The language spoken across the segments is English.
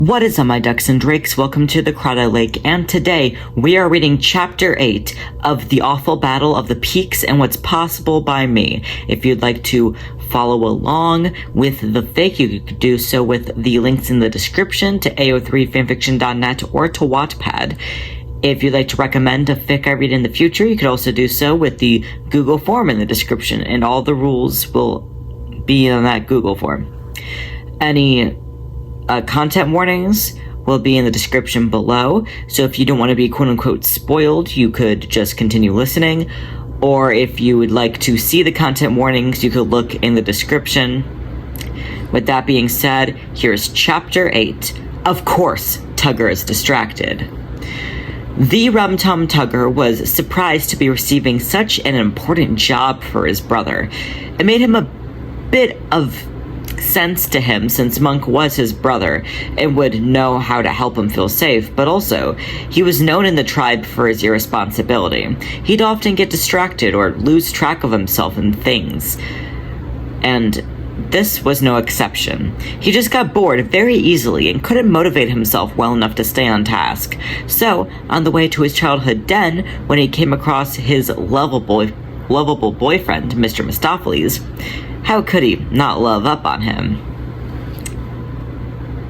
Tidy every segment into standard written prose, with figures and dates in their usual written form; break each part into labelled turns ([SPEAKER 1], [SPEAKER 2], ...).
[SPEAKER 1] What is up, my ducks and drakes? Welcome to the Crowded Lake, and today we are reading Chapter 8 of The Awful Battle of the Pekes and What's Possible by Me. If you'd like to follow along with the fic, you could do so with the links in the description to ao3fanfiction.net or to Wattpad. If you'd like to recommend a fic I read in the future, you could also do so with the Google form in the description, and all the rules will be in that Google form. Any content warnings will be in the description below, so if you don't want to be quote-unquote spoiled, you could just continue listening, or if you would like to see the content warnings, you could look in the description. With that being said, here's Chapter 8. Of course, Tugger is distracted. The Rum-Tum Tugger was surprised to be receiving such an important job for his brother. It made him a bit of sense to him, since Monk was his brother and would know how to help him feel safe, but also he was known in the tribe for his irresponsibility. He'd often get distracted or lose track of himself and things, and this was no exception. He just got bored very easily and couldn't motivate himself well enough to stay on task. So, on the way to his childhood den, when he came across his lovable boyfriend, Mr. Mistopheles, how could he not love up on him?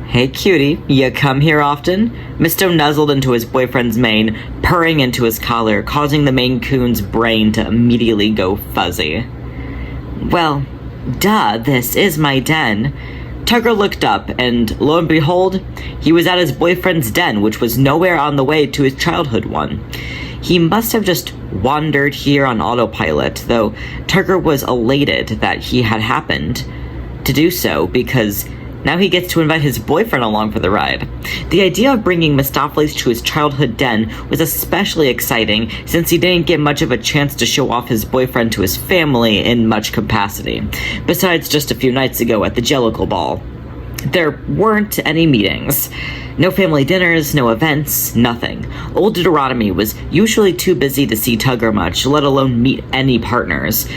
[SPEAKER 1] "Hey cutie, you come here often?" Misto nuzzled into his boyfriend's mane, purring into his collar, causing the Maine Coon's brain to immediately go fuzzy. "Well, duh, this is my den." Tugger looked up, and lo and behold, he was at his boyfriend's den, which was nowhere on the way to his childhood one. He must have just wandered here on autopilot, though Tugger was elated that he had happened to do so, because now he gets to invite his boyfriend along for the ride. The idea of bringing Mistopheles to his childhood den was especially exciting, since he didn't get much of a chance to show off his boyfriend to his family in much capacity, besides just a few nights ago at the Jellicle Ball. There weren't any meetings. No family dinners, no events, nothing. Old Deuteronomy was usually too busy to see Tugger much, let alone meet any partners.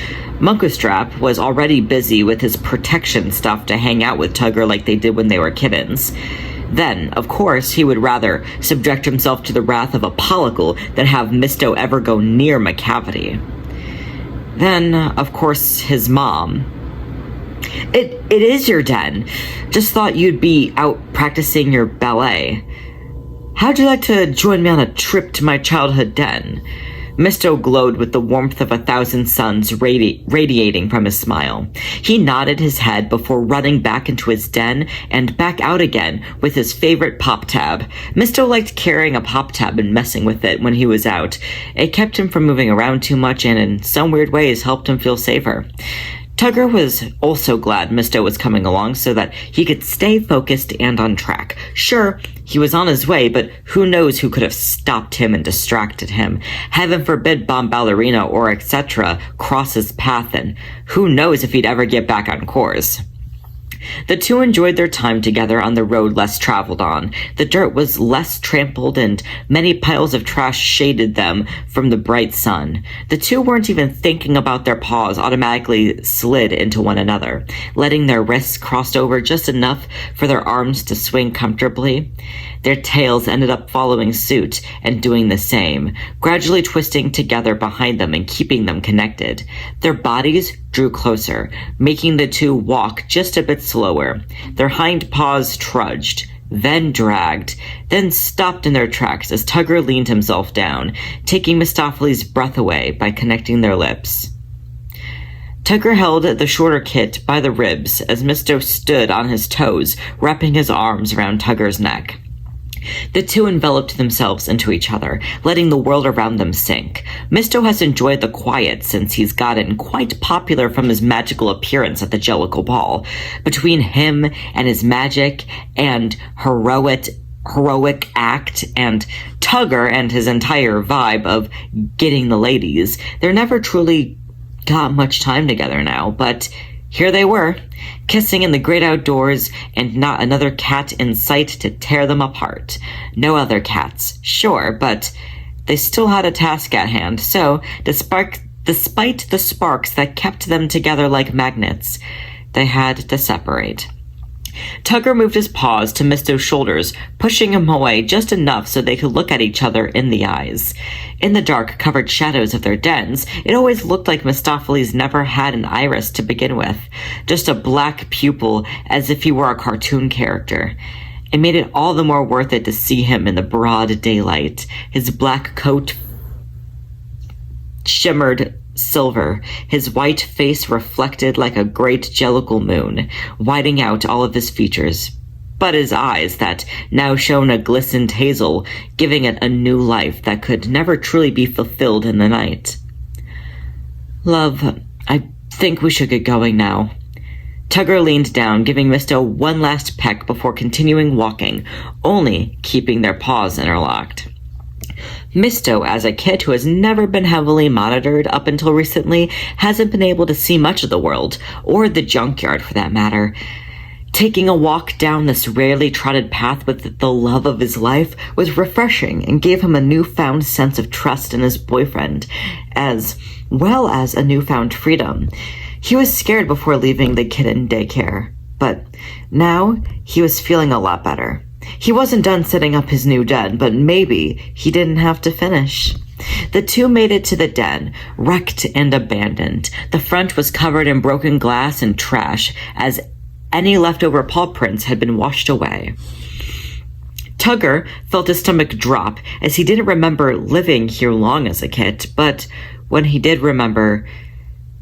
[SPEAKER 1] Munkustrap was already busy with his protection stuff to hang out with Tugger like they did when they were kittens. Then, of course, he would rather subject himself to the wrath of a pollicle than have Misto ever go near McCavity. Then, of course, his mom. It is your den. Just thought you'd be out practicing your ballet. How'd you like to join me on a trip to my childhood den?" Misto glowed with the warmth of 1,000 suns radiating from his smile. He nodded his head before running back into his den and back out again with his favorite pop tab. Misto liked carrying a pop tab and messing with it when he was out. It kept him from moving around too much and in some weird ways helped him feel safer. Tugger was also glad Misto was coming along so that he could stay focused and on track. Sure, he was on his way, but who knows who could have stopped him and distracted him. Heaven forbid Bomb Ballerina or etc. cross his path, and who knows if he'd ever get back on course. The two enjoyed their time together on the road less traveled on. The dirt was less trampled, and many piles of trash shaded them from the bright sun. The two weren't even thinking about their paws automatically slid into one another, letting their wrists cross over just enough for their arms to swing comfortably. Their tails ended up following suit and doing the same, gradually twisting together behind them and keeping them connected. Their bodies drew closer, making the two walk just a bit slower. Their hind paws trudged, then dragged, then stopped in their tracks as Tugger leaned himself down, taking Mistopheles' breath away by connecting their lips. Tugger held the shorter kit by the ribs as Misto stood on his toes, wrapping his arms around Tugger's neck. The two enveloped themselves into each other, letting the world around them sink. Misto has enjoyed the quiet since he's gotten quite popular from his magical appearance at the Jellicle Ball. Between him and his magic and heroic act, and Tugger and his entire vibe of getting the ladies, they never truly got much time together now, but here they were, kissing in the great outdoors, and not another cat in sight to tear them apart. No other cats, sure, but they still had a task at hand, so, despite the sparks that kept them together like magnets, they had to separate. Tugger moved his paws to Misto's shoulders, pushing him away just enough so they could look at each other in the eyes. In the dark, covered shadows of their dens, it always looked like Mistopheles never had an iris to begin with, just a black pupil as if he were a cartoon character. It made it all the more worth it to see him in the broad daylight. His black coat shimmered silver, his white face reflected like a great jellicle moon, whiting out all of his features, but his eyes that now shone a glistened hazel, giving it a new life that could never truly be fulfilled in the night. "Love, I think we should get going now." Tugger leaned down, giving Misto one last peck before continuing walking, only keeping their paws interlocked. Misto, as a kid who has never been heavily monitored up until recently, hasn't been able to see much of the world, or the junkyard for that matter. Taking a walk down this rarely trotted path with the love of his life was refreshing and gave him a newfound sense of trust in his boyfriend, as well as a newfound freedom. He was scared before leaving the kitten daycare, but now he was feeling a lot better. He wasn't done setting up his new den, but maybe he didn't have to finish. The two made it to the den, wrecked and abandoned. The front was covered in broken glass and trash, as any leftover paw prints had been washed away. Tugger felt his stomach drop, as he didn't remember living here long as a kid, but when he did remember,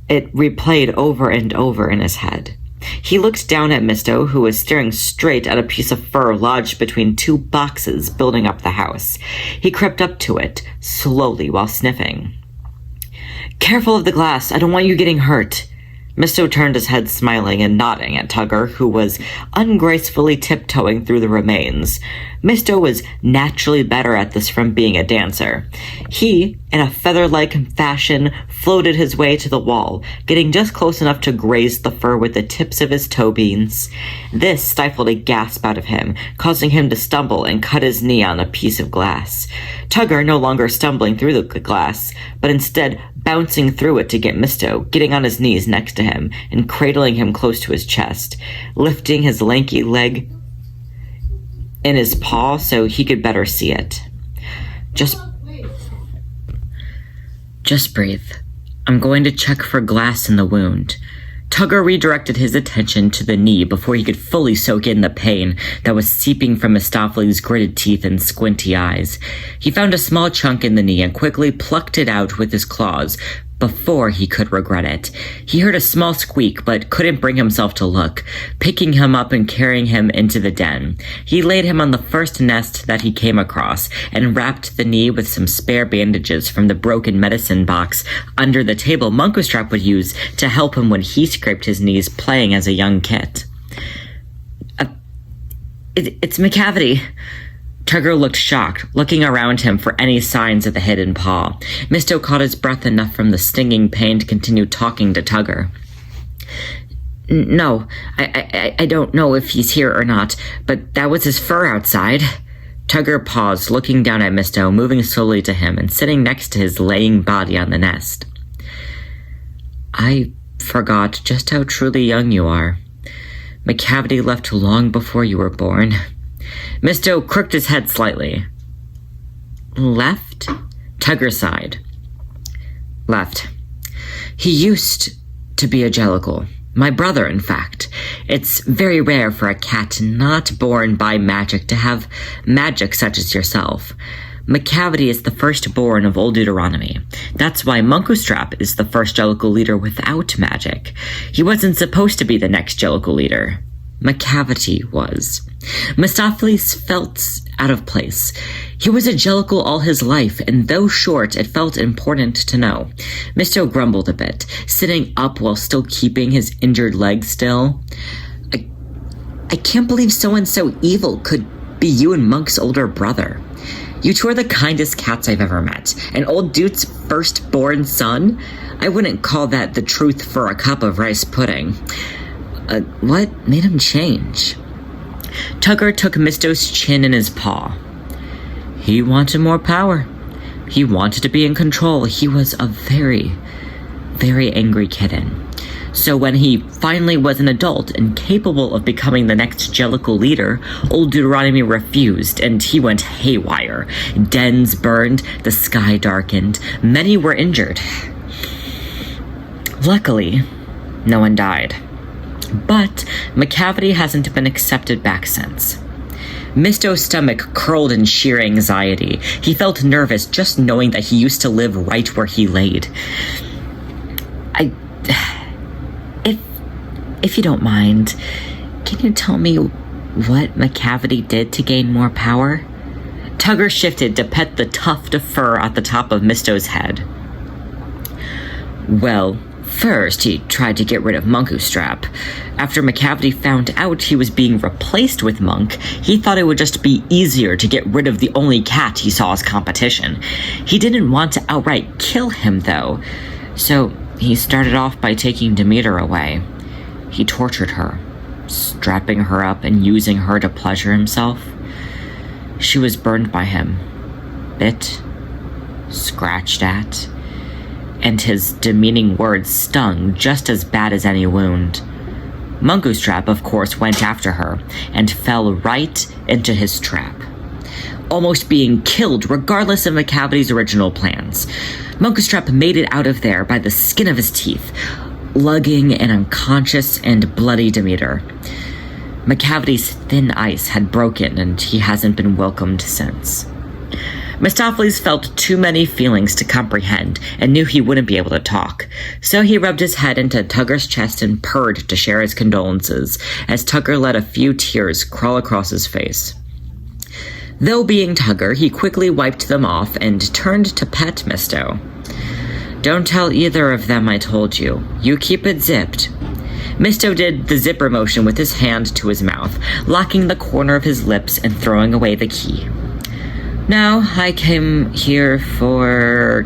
[SPEAKER 1] it replayed over and over in his head. He looked down at Misto, who was staring straight at a piece of fur lodged between two boxes building up the house. He crept up to it, slowly while sniffing. "Careful of the glass, I don't want you getting hurt." Misto turned his head smiling and nodding at Tugger, who was ungracefully tiptoeing through the remains. Misto was naturally better at this from being a dancer. He, in a feather-like fashion, floated his way to the wall, getting just close enough to graze the fur with the tips of his toe beans. This stifled a gasp out of him, causing him to stumble and cut his knee on a piece of glass. Tugger no longer stumbling through the glass, but instead bouncing through it to get Misto, getting on his knees next to him and cradling him close to his chest, lifting his lanky leg in his paw so he could better see it. Just breathe. I'm going to check for glass in the wound." Tugger redirected his attention to the knee before he could fully soak in the pain that was seeping from Mistopheles' gritted teeth and squinty eyes. He found a small chunk in the knee and quickly plucked it out with his claws before he could regret it. He heard a small squeak but couldn't bring himself to look, picking him up and carrying him into the den. He laid him on the first nest that he came across and wrapped the knee with some spare bandages from the broken medicine box under the table Munkustrap would use to help him when he scraped his knees playing as a young kid. It's McCavity." Tugger looked shocked, looking around him for any signs of the hidden paw. Misto caught his breath enough from the stinging pain to continue talking to Tugger. "No, I don't know if he's here or not, but that was his fur outside." Tugger paused, looking down at Misto, moving slowly to him and sitting next to his laying body on the nest. "I forgot just how truly young you are. McCavity left long before you were born." Misto crooked his head slightly. "Left?" Tugger sighed. "Left. He used to be a Jellicle. My brother, in fact. It's very rare for a cat not born by magic to have magic such as yourself. McCavity is the firstborn of Old Deuteronomy. That's why Munkustrap is the first Jellicle leader without magic. He wasn't supposed to be the next Jellicle leader. McCavity was. Mistopheles felt out of place. He was a Jellicle all his life, and though short, it felt important to know. Misto grumbled a bit, sitting up while still keeping his injured leg still. I can't believe someone so evil could be you and Monk's older brother. You two are the kindest cats I've ever met. And old Dude's firstborn son? I wouldn't call that the truth for a cup of rice pudding. What made him change?" Tugger took Misto's chin in his paw. "He wanted more power. He wanted to be in control. He was a very, very angry kitten." So when he finally was an adult and capable of becoming the next Jellicle leader, old Deuteronomy refused, and he went haywire. Dens burned, the sky darkened, many were injured. Luckily, no one died. But McCavity hasn't been accepted back since. Misto's stomach curled in sheer anxiety. He felt nervous just knowing that he used to live right where he laid. If you don't mind, can you tell me what McCavity did to gain more power? Tugger shifted to pet the tuft of fur at the top of Misto's head. Well, first, he tried to get rid of Munkustrap. After McCavity found out he was being replaced with Monk, he thought it would just be easier to get rid of the only cat he saw as competition. He didn't want to outright kill him, though, so he started off by taking Demeter away. He tortured her, strapping her up and using her to pleasure himself. She was burned by him, bit, scratched at, and his demeaning words stung just as bad as any wound. Munkustrap, of course, went after her and fell right into his trap, almost being killed regardless of McCavity's original plans. Munkustrap made it out of there by the skin of his teeth, lugging an unconscious and bloody Demeter. McCavity's thin ice had broken, and he hasn't been welcomed since. Mistopheles felt too many feelings to comprehend and knew he wouldn't be able to talk, so he rubbed his head into Tugger's chest and purred to share his condolences as Tugger let a few tears crawl across his face. Though being Tugger, he quickly wiped them off and turned to pet Misto. Don't tell either of them I told you. You keep it zipped. Misto did the zipper motion with his hand to his mouth, locking the corner of his lips and throwing away the key. Now, I came here for...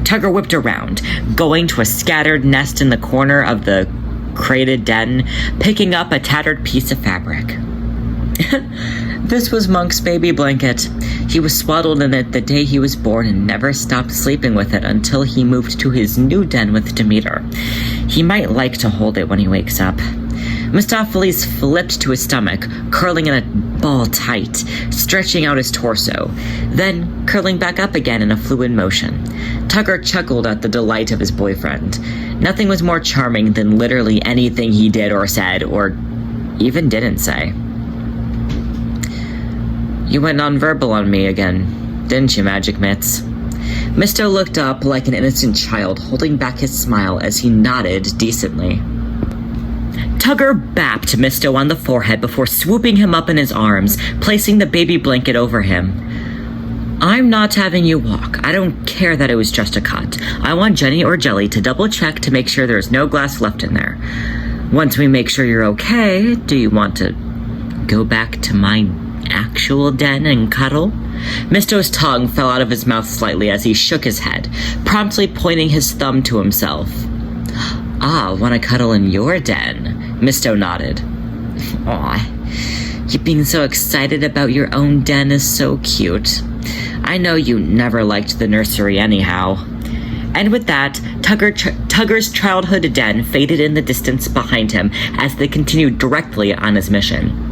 [SPEAKER 1] Tugger whipped around, going to a scattered nest in the corner of the crated den, picking up a tattered piece of fabric. This was Monk's baby blanket. He was swaddled in it the day he was born and never stopped sleeping with it until he moved to his new den with Demeter. He might like to hold it when he wakes up. Mistopheles flipped to his stomach, curling in a ball tight, stretching out his torso, then curling back up again in a fluid motion. Tugger chuckled at the delight of his boyfriend. Nothing was more charming than literally anything he did or said, or even didn't say. You went nonverbal on me again, didn't you, Magic Mitts? Misto looked up like an innocent child, holding back his smile as he nodded decently. Tugger bapped Misto on the forehead before swooping him up in his arms, placing the baby blanket over him. I'm not having you walk. I don't care that it was just a cut. I want Jenny or Jelly to double check to make sure there's no glass left in there. Once we make sure you're okay, do you want to go back to my actual den and cuddle? Misto's tongue fell out of his mouth slightly as he shook his head, promptly pointing his thumb to himself. Ah, want to cuddle in your den? Misto nodded. Aw, you being so excited about your own den is so cute. I know you never liked the nursery anyhow. And with that, Tugger's childhood den faded in the distance behind him as they continued directly on his mission.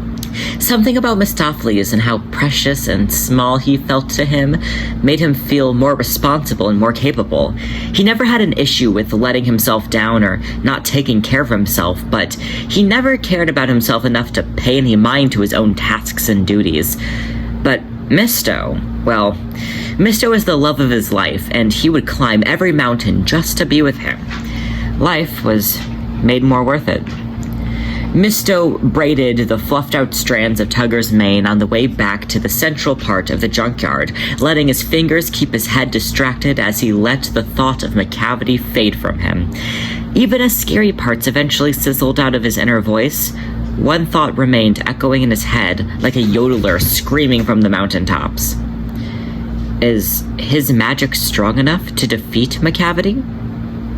[SPEAKER 1] Something about Mistopheles and how precious and small he felt to him made him feel more responsible and more capable. He never had an issue with letting himself down or not taking care of himself, but he never cared about himself enough to pay any mind to his own tasks and duties. But Misto, well, Misto is the love of his life, and he would climb every mountain just to be with him. Life was made more worth it. Misto braided the fluffed-out strands of Tugger's mane on the way back to the central part of the junkyard, letting his fingers keep his head distracted as he let the thought of McCavity fade from him. Even as scary parts eventually sizzled out of his inner voice, one thought remained echoing in his head like a yodeler screaming from the mountaintops. Is his magic strong enough to defeat McCavity?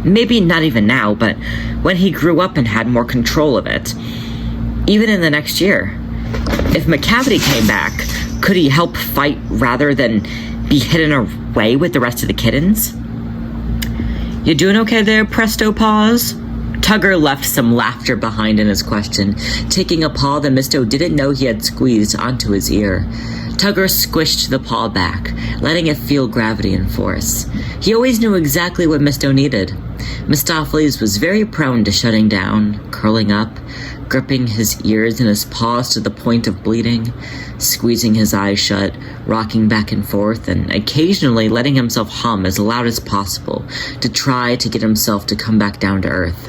[SPEAKER 1] Maybe not even now, but when he grew up and had more control of it. Even in the next year. If McCavity came back, could he help fight rather than be hidden away with the rest of the kittens? You doing okay there, Presto Paws? Tugger left some laughter behind in his question, taking a paw that Misto didn't know he had squeezed onto his ear. Tugger squished the paw back, letting it feel gravity and force. He always knew exactly what Misto needed. Mistopheles was very prone to shutting down, curling up, gripping his ears and his paws to the point of bleeding, squeezing his eyes shut, rocking back and forth, and occasionally letting himself hum as loud as possible to try to get himself to come back down to earth.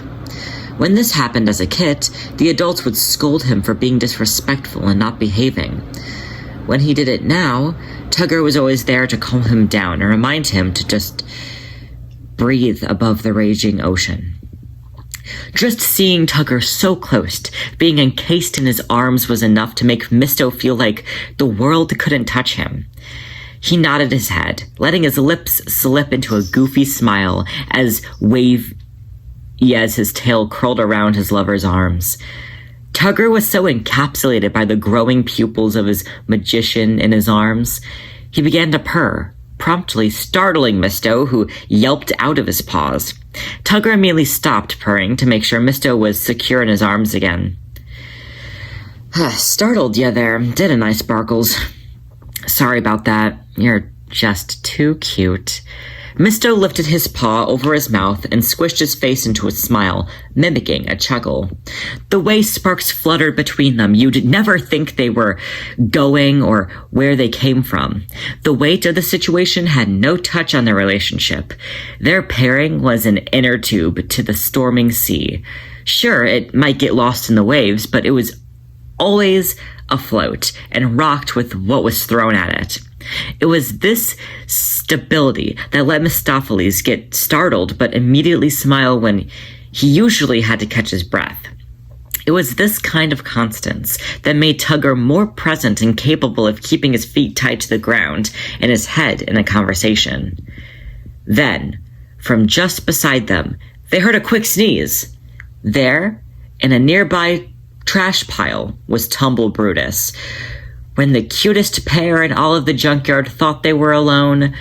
[SPEAKER 1] When this happened as a kit, the adults would scold him for being disrespectful and not behaving. When he did it now, Tugger was always there to calm him down and remind him to just breathe above the raging ocean. Just seeing Tugger so close, being encased in his arms, was enough to make Misto feel like the world couldn't touch him. He nodded his head, letting his lips slip into a goofy smile as his tail curled around his lover's arms. Tugger was so encapsulated by the growing pupils of his magician in his arms, he began to purr, promptly startling Misto, who yelped out of his paws. Tugger immediately stopped purring to make sure Misto was secure in his arms again. Startled you there, didn't I, Sparkles? Sorry about that. You're just too cute. Misto lifted his paw over his mouth and squished his face into a smile, mimicking a chuckle. The way sparks fluttered between them, you'd never think they were going or where they came from. The weight of the situation had no touch on their relationship. Their pairing was an inner tube to the storming sea. Sure, it might get lost in the waves, but it was always afloat and rocked with what was thrown at it. It was this stability that let Mistopheles get startled but immediately smile when he usually had to catch his breath. It was this kind of constance that made Tugger more present and capable of keeping his feet tied to the ground and his head in a conversation. Then, from just beside them, they heard a quick sneeze. There, in a nearby trash pile, was Tumble Brutus. When the cutest pair in all of the junkyard thought they were alone,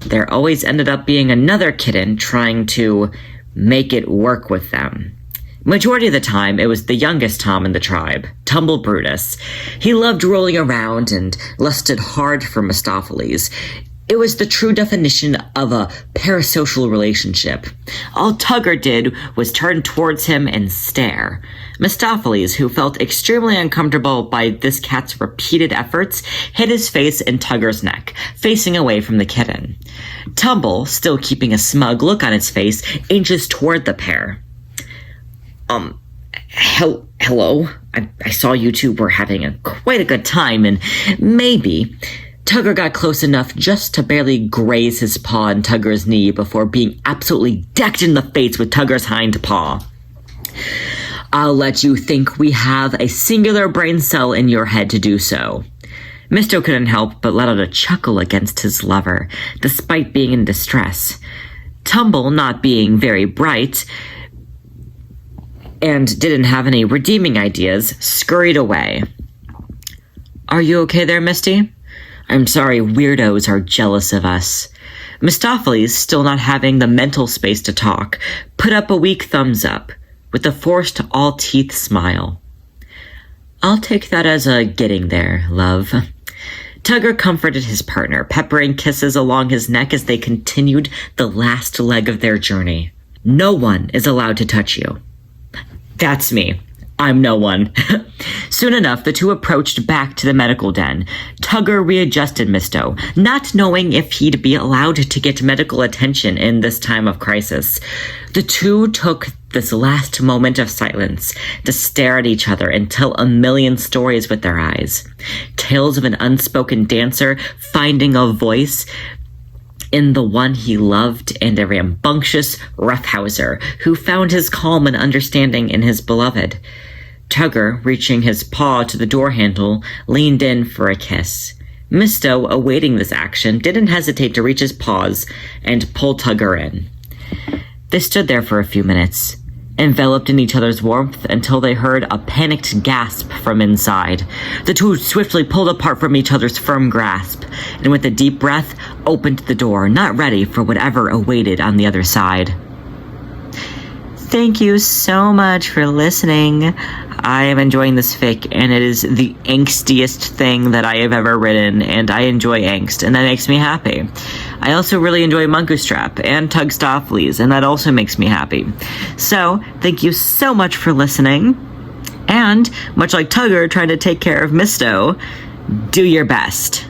[SPEAKER 1] there always ended up being another kitten trying to make it work with them. Majority of the time, it was the youngest Tom in the tribe, Tumble Brutus. He loved rolling around and lusted hard for Mistopheles. It was the true definition of a parasocial relationship. All Tugger did was turn towards him and stare. Mistopheles, who felt extremely uncomfortable by this cat's repeated efforts, hid his face in Tugger's neck, facing away from the kitten. Tumble, still keeping a smug look on its face, inches toward the pair. Hello? I saw you two were having quite a good time, and maybe... Tugger got close enough just to barely graze his paw on Tugger's knee before being absolutely decked in the face with Tugger's hind paw. I'll let you think we have a singular brain cell in your head to do so. Misto couldn't help but let out a chuckle against his lover, despite being in distress. Tumble, not being very bright, and didn't have any redeeming ideas, scurried away. Are you okay there, Misty? I'm sorry, weirdos are jealous of us. Mistopheles, still not having the mental space to talk, put up a weak thumbs up, with a forced all-teeth smile. I'll take that as a getting there, love. Tugger comforted his partner, peppering kisses along his neck as they continued the last leg of their journey. No one is allowed to touch you. That's me. I'm no one. Soon enough, the two approached back to the medical den. Tugger readjusted Misto, not knowing if he'd be allowed to get medical attention in this time of crisis. The two took this last moment of silence to stare at each other and tell a million stories with their eyes. Tales of an unspoken dancer finding a voice in the one he loved, and a rambunctious roughhouser who found his calm and understanding in his beloved. Tugger, reaching his paw to the door handle, leaned in for a kiss. Misto, awaiting this action, didn't hesitate to reach his paws and pull Tugger in. They stood there for a few minutes, enveloped in each other's warmth until they heard a panicked gasp from inside. The two swiftly pulled apart from each other's firm grasp, and with a deep breath, opened the door, not ready for whatever awaited on the other side. thank you so much for listening. I am enjoying this fic, and it is the angstiest thing that I have ever written, and I enjoy angst, and that makes me happy. I also really enjoy Munkustrap and Tugstoffleys, and that also makes me happy. So, thank you so much for listening, and, much like Tugger trying to take care of Misto, do your best.